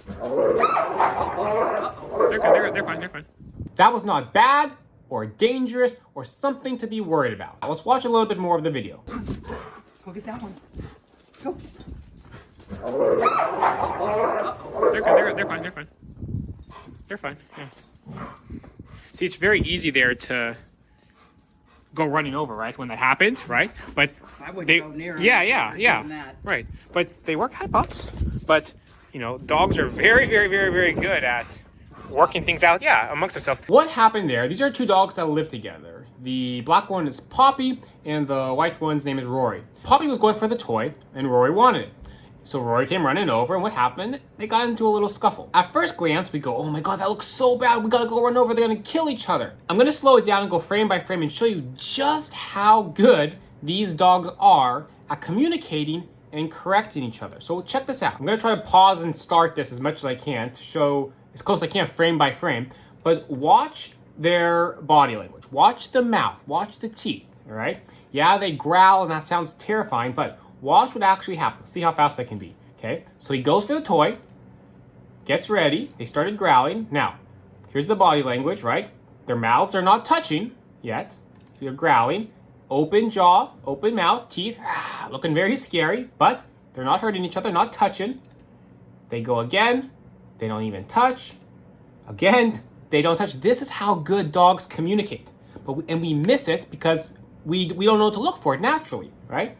They're fine. That was not bad or dangerous or something to be worried about. Now, let's watch a little bit more of the video. Go get that one. Go. They're fine. They're fine. Yeah. See, it's very easy there to go running over, right? When that happens, right? But I wouldn't they, go near 'em. yeah, right. But they work at pups. But you know, dogs are very good at working things out, amongst themselves. What happened there? These are two dogs that live together. The black one is Poppy, and the white one's name is Rory. Poppy was going for the toy, and Rory wanted it. So Rory came running over, and what happened? They got into a little scuffle. At first glance, we go, oh my god, that looks so bad. We gotta go run over. They're gonna kill each other. I'm gonna slow it down and go frame by frame and show you just how good these dogs are at communicating and correcting each other. So check this out. I'm gonna try to pause and start this as much as I can to show as close as I can frame by frame, but watch their body language. Watch the mouth, watch the teeth, all right? Yeah, they growl and that sounds terrifying, but watch what actually happens. See how fast I can be, okay? So he goes for the toy, gets ready, they started growling. Now, here's the body language, right? Their mouths are not touching yet. They're growling, open jaw, open mouth, teeth, looking very scary, but they're not hurting each other, not touching. They go again, they don't even touch. Again, they don't touch. This is how good dogs communicate. And we miss it because we don't know what to look for naturally, right?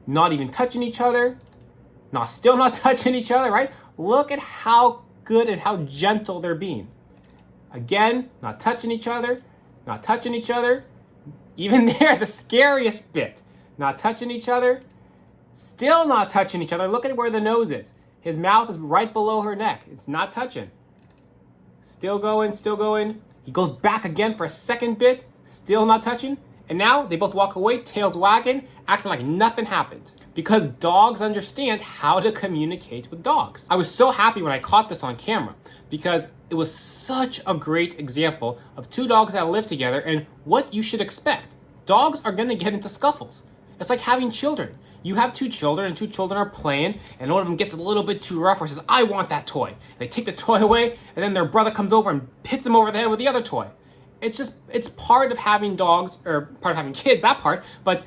Not even touching each other, still not touching each other, right? Look at how good and how gentle they're being. Again, not touching each other, not touching each other. Even there, the scariest bit. Not touching each other, still not touching each other. Look at where the nose is. His mouth is right below her neck. It's not touching. Still going, still going. He goes back again for a second bit, still not touching. And now they both walk away, tails wagging, acting like nothing happened. Because dogs understand how to communicate with dogs. I was so happy when I caught this on camera because it was such a great example of two dogs that live together and what you should expect. Dogs are gonna get into scuffles. It's like having children. You have two children and two children are playing and one of them gets a little bit too rough or says, I want that toy. They take the toy away and then their brother comes over and hits him over the head with the other toy. It's part of having dogs, or part of having kids, that part, but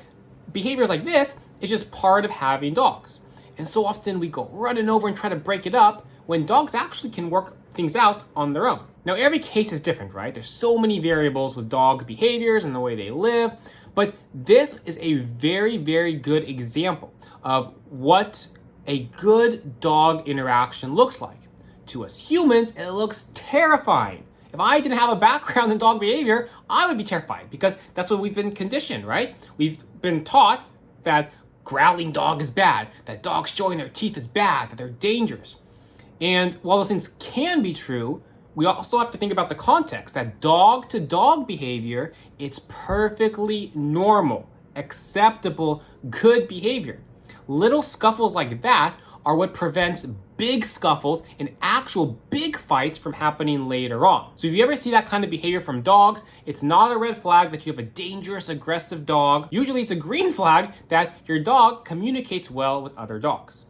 behaviors like this is just part of having dogs. And so often we go running over and try to break it up when dogs actually can work things out on their own. Now, every case is different, right? There's so many variables with dog behaviors and the way they live, but this is a very good example of what a good dog interaction looks like. To us humans, it looks terrifying. If I didn't have a background in dog behavior, I would be terrified because that's what we've been conditioned, right? We've been taught that growling dog is bad, that dogs showing their teeth is bad, that they're dangerous. And while those things can be true, we also have to think about the context, that dog to dog behavior, it's perfectly normal, acceptable, good behavior. Little scuffles like that are what prevents big scuffles and actual big fights from happening later on. So if you ever see that kind of behavior from dogs, it's not a red flag that you have a dangerous, aggressive dog. Usually it's a green flag that your dog communicates well with other dogs.